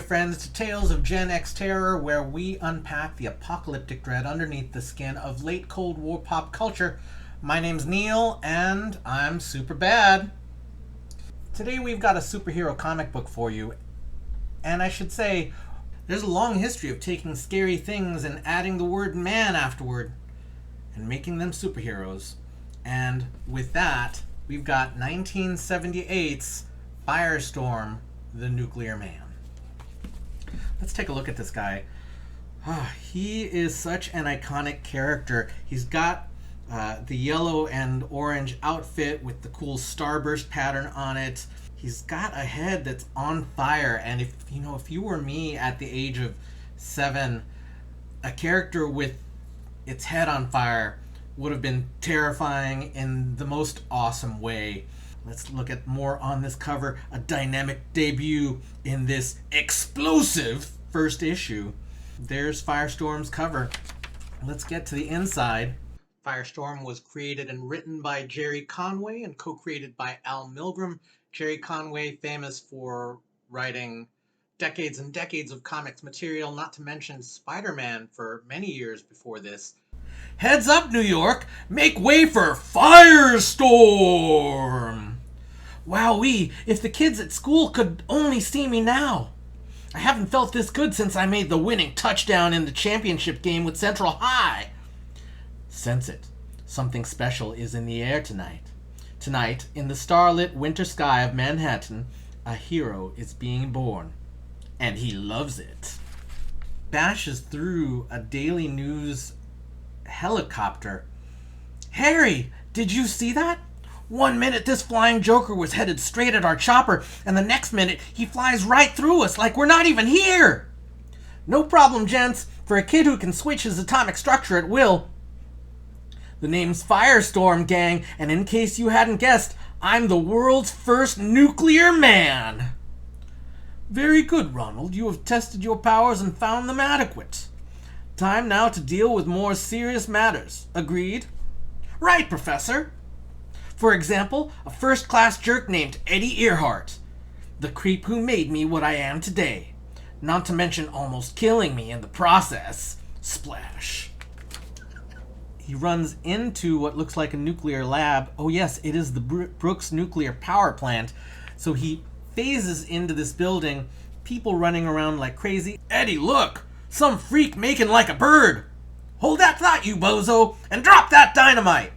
friends, to Tales of Gen X Terror, where we unpack the apocalyptic dread underneath the skin of late Cold War pop culture. My name's Neil, and I'm super bad. Today we've got a superhero comic book for you, and I should say, there's a long history of taking scary things and adding the word man afterward, and making them superheroes. And with that, we've got 1978's Firestorm the Nuclear Man. Let's take a look at this guy. He is such an iconic character. He's got the yellow and orange outfit with the cool starburst pattern on it. He's got a head that's on fire, and if you were me at the age of 7, a character with its head on fire would have been terrifying in the most awesome way. Let's look at more on this cover. A dynamic debut in this explosive first issue. There's Firestorm's cover. Let's get to the inside. Firestorm was created and written by Gerry Conway and co-created by Milgrom. Gerry Conway, famous for writing decades and decades of comics material, not to mention Spider-Man for many years before this. Heads up, New York! Make way for Firestorm! Wowee, if the kids at school could only see me now. I haven't felt this good since I made the winning touchdown in the championship game with Central High. Sense it. Something special is in the air tonight. Tonight, in the starlit winter sky of Manhattan, a hero is being born. And he loves it. Bashes through a Daily News helicopter. Harry, did you see that? 1 minute this flying joker was headed straight at our chopper, and the next minute he flies right through us like we're not even here. No problem, gents, for a kid who can switch his atomic structure at will. The name's Firestorm, gang, and in case you hadn't guessed, I'm the world's first nuclear man. Very good, Ronald. You have tested your powers and found them adequate. Time now to deal with more serious matters. Agreed? Right, Professor. For example, a first-class jerk named Eddie Earhart. The creep who made me what I am today. Not to mention almost killing me in the process. Splash. He runs into what looks like a nuclear lab. Oh yes, it is the Brooks nuclear power plant. So he phases into this building, people running around like crazy. Eddie, look! Some freak making like a bird! Hold that thought, you bozo, and drop that dynamite!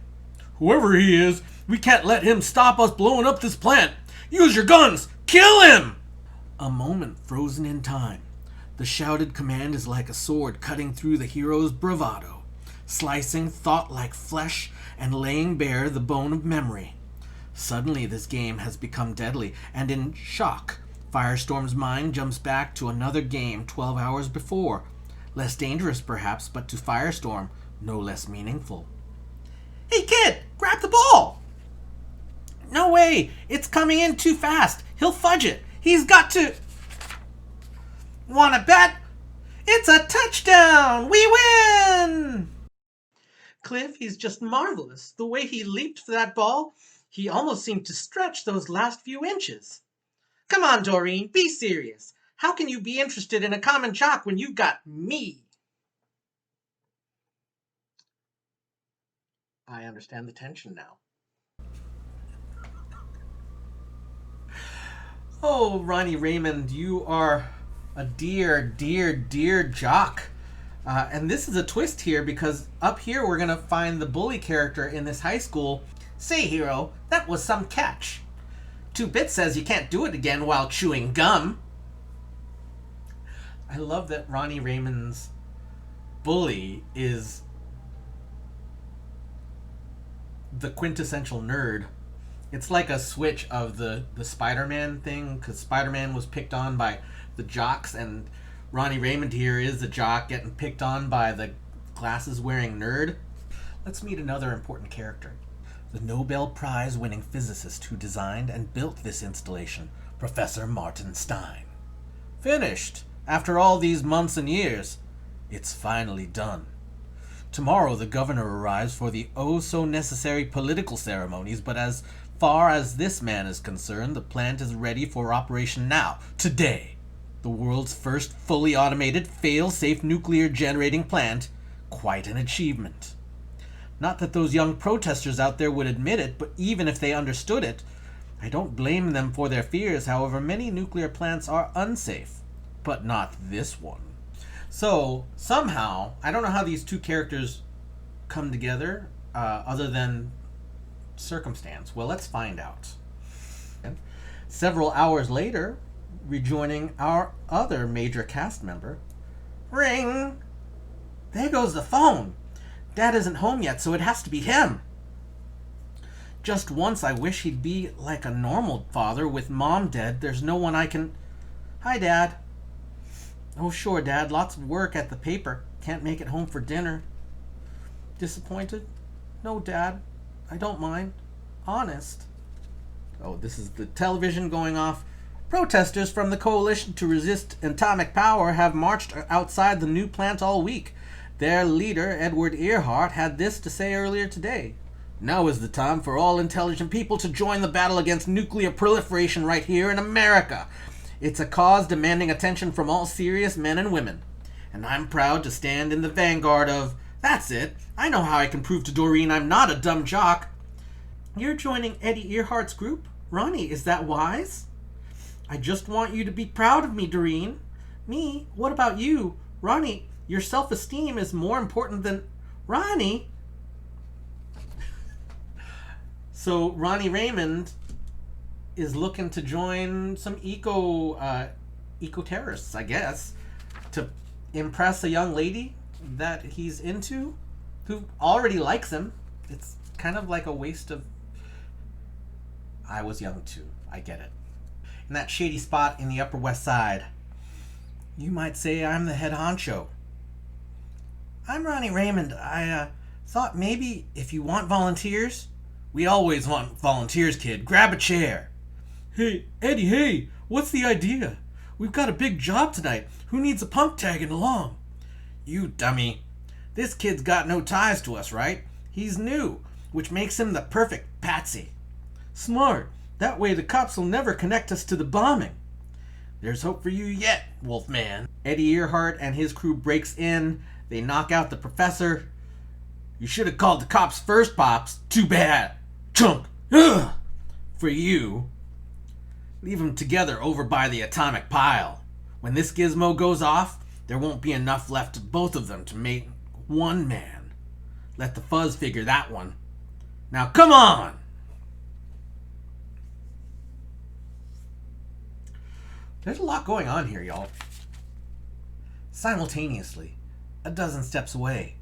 Whoever he is, we can't let him stop us blowing up this plant! Use your guns! Kill him! A moment frozen in time. The shouted command is like a sword cutting through the hero's bravado, slicing thought like flesh and laying bare the bone of memory. Suddenly this game has become deadly, and in shock, Firestorm's mind jumps back to another game 12 hours before. Less dangerous perhaps, but to Firestorm, no less meaningful. Hey kid, grab the ball! No way, it's coming in too fast. He'll fudge it. He's got to... Wanna bet? It's a touchdown! We win! Cliff, he's just marvelous. The way he leaped for that ball, he almost seemed to stretch those last few inches. Come on, Doreen, be serious. How can you be interested in a common jock when you've got me? I understand the tension now. Oh, Ronnie Raymond, you are a dear, dear, dear jock. And this is a twist here, because up here we're going to find the bully character in this high school. Say, hero, that was some catch. 2-Bit says you can't do it again while chewing gum. I love that Ronnie Raymond's bully is the quintessential nerd. It's like a switch of the Spider-Man thing, because Spider-Man was picked on by the jocks, and Ronnie Raymond here is the jock getting picked on by the glasses-wearing nerd. Let's meet another important character. The Nobel Prize-winning physicist who designed and built this installation, Professor Martin Stein. Finished! After all these months and years, it's finally done. Tomorrow the governor arrives for the oh-so-necessary political ceremonies, but as far as this man is concerned, the plant is ready for operation now, today. The world's first fully automated, fail-safe nuclear generating plant. Quite an achievement. Not that those young protesters out there would admit it, but even if they understood it, I don't blame them for their fears. However, many nuclear plants are unsafe, but not this one. So, somehow, I don't know how these two characters come together, other than circumstance. Well, let's find out. Several hours later, rejoining our other major cast member. Ring! There goes the phone. Dad isn't home yet, so it has to be him. Just once I wish he'd be like a normal father. With Mom dead, there's no one I can... Hi, Dad. Oh, sure, Dad. Lots of work at the paper. Can't make it home for dinner. Disappointed? No, Dad. I don't mind. Honest. Oh, this is the television going off. Protesters from the coalition to resist atomic power have marched outside the new plant all week. Their leader, Edward Earhart, had this to say earlier today. Now is the time for all intelligent people to join the battle against nuclear proliferation right here in America. It's a cause demanding attention from all serious men and women. And I'm proud to stand in the vanguard of, that's it, I know how I can prove to Doreen I'm not a dumb jock. You're joining Eddie Earhart's group? Ronnie, is that wise? I just want you to be proud of me, Doreen. Me? What about you? Ronnie, your self-esteem is more important than... Ronnie? So Ronnie Raymond is looking to join some eco-terrorists, I guess, to impress a young lady that he's into, who already likes him. It's kind of like a waste of... I was young too. I get it. In that shady spot in the Upper West Side. You might say I'm the head honcho. I'm Ronnie Raymond. I thought maybe if you want volunteers... We always want volunteers, kid. Grab a chair. Hey, Eddie, hey, what's the idea? We've got a big job tonight. Who needs a punk tagging along? You dummy. This kid's got no ties to us, right? He's new, which makes him the perfect patsy. Smart. That way the cops will never connect us to the bombing. There's hope for you yet, Wolfman. Eddie Earhart and his crew breaks in. They knock out the professor. You should have called the cops first, Pops. Too bad. Chunk. Ugh. For you. Leave them together over by the atomic pile. When this gizmo goes off, there won't be enough left of both of them to make one man. Let the fuzz figure that one. Now come on! There's a lot going on here, y'all. Simultaneously, a dozen steps away.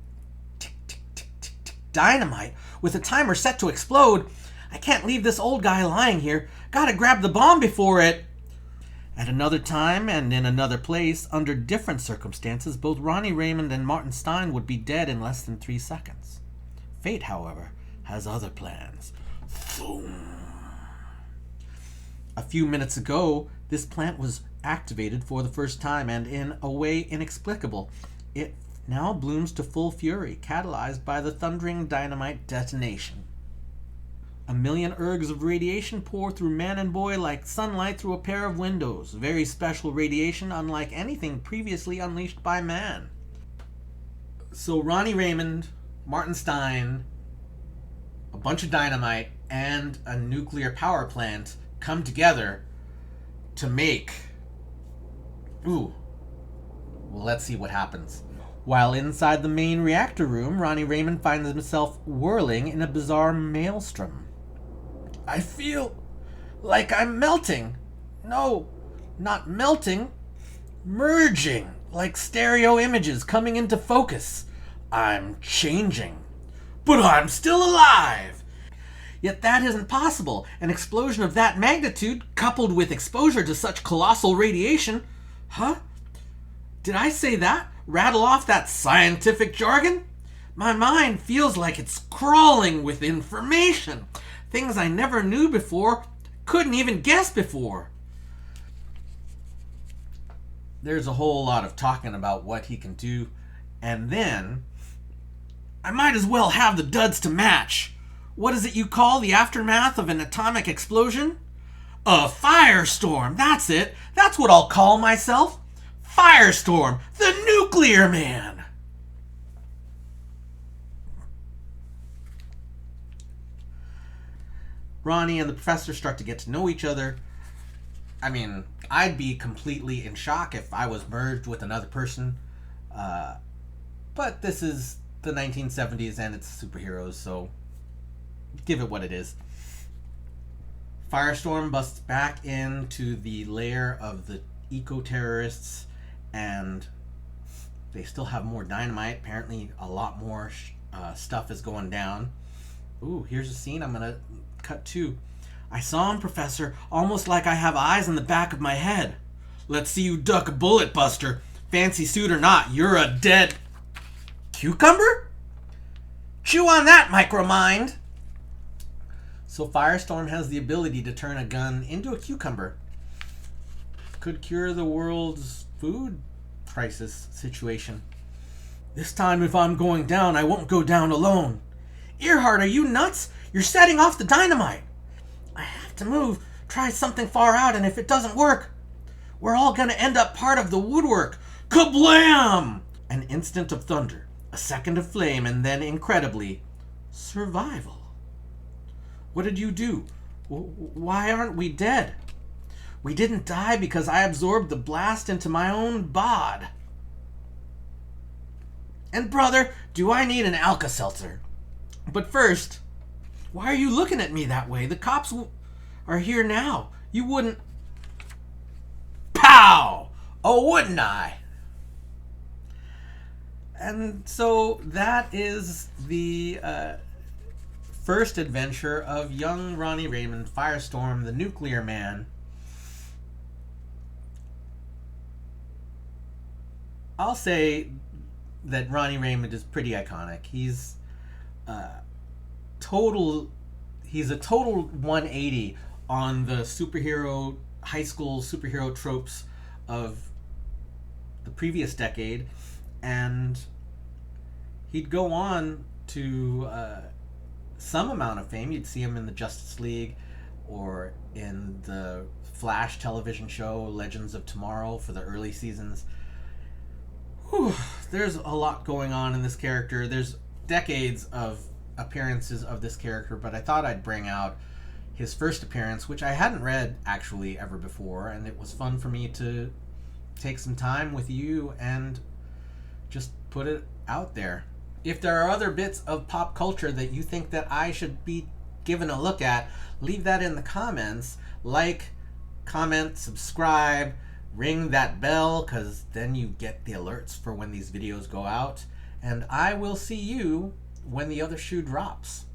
Dynamite with a timer set to explode. I can't leave this old guy lying here. Gotta grab the bomb before it... At another time and in another place, under different circumstances, both Ronnie Raymond and Martin Stein would be dead in less than 3 seconds. Fate, however, has other plans. Boom. A few minutes ago, this plant was activated for the first time, and in a way inexplicable, it now blooms to full fury, catalyzed by the thundering dynamite detonation. 1,000,000 ergs of radiation pour through man and boy like sunlight through a pair of windows. Very special radiation, unlike anything previously unleashed by man. So Ronnie Raymond, Martin Stein, a bunch of dynamite, and a nuclear power plant come together to make... Ooh. Well, let's see what happens. While inside the main reactor room, Ronnie Raymond finds himself whirling in a bizarre maelstrom. I feel like I'm melting. No, not melting. Merging, like stereo images coming into focus. I'm changing. But I'm still alive! Yet that isn't possible. An explosion of that magnitude, coupled with exposure to such colossal radiation... Huh? Did I say that? Rattle off that scientific jargon? My mind feels like it's crawling with information. Things I never knew before, couldn't even guess before. There's a whole lot of talking about what he can do, and then... I might as well have the duds to match. What is it you call the aftermath of an atomic explosion? A firestorm, that's it. That's what I'll call myself. Firestorm the Nuclear Man. Ronnie and the professor start to get to know each other. I mean, I'd be completely in shock if I was merged with another person. But this is the 1970s and it's superheroes, so give it what it is. Firestorm busts back into the lair of the eco-terrorists, and they still have more dynamite. Apparently a lot more stuff is going down. Ooh, here's a scene I'm gonna cut to. I saw him, Professor, almost like I have eyes in the back of my head. Let's see you duck a bullet, Buster. Fancy suit or not, you're a dead... Cucumber? Chew on that, Micromind. So Firestorm has the ability to turn a gun into a cucumber. Could cure the world's food crisis situation. This time if I'm going down, I won't go down alone. Earhart, are you nuts? You're setting off the dynamite. I have to move, try something far out, and if it doesn't work, we're all gonna end up part of the woodwork. Kablam! An instant of thunder, a second of flame, and then, incredibly, survival. What did you do? Why aren't we dead? We didn't die because I absorbed the blast into my own bod. And brother, do I need an Alka-Seltzer? But first, why are you looking at me that way? The cops are here now. You wouldn't... Pow! Oh, wouldn't I? And so that is the first adventure of young Ronnie Raymond, Firestorm the Nuclear Man. I'll say that Ronnie Raymond is pretty iconic. He's a total 180 on the high school superhero tropes of the previous decade, and he'd go on to some amount of fame. You'd see him in the Justice League or in the Flash television show Legends of Tomorrow for the early seasons. Whew, there's a lot going on in this character. There's decades of appearances of this character, but I thought I'd bring out his first appearance, which I hadn't read actually ever before, and it was fun for me to take some time with you and just put it out there. If there are other bits of pop culture that you think that I should be given a look at, leave that in the comments. Like, comment, subscribe, ring that bell, because then you get the alerts for when these videos go out. And I will see you when the other shoe drops.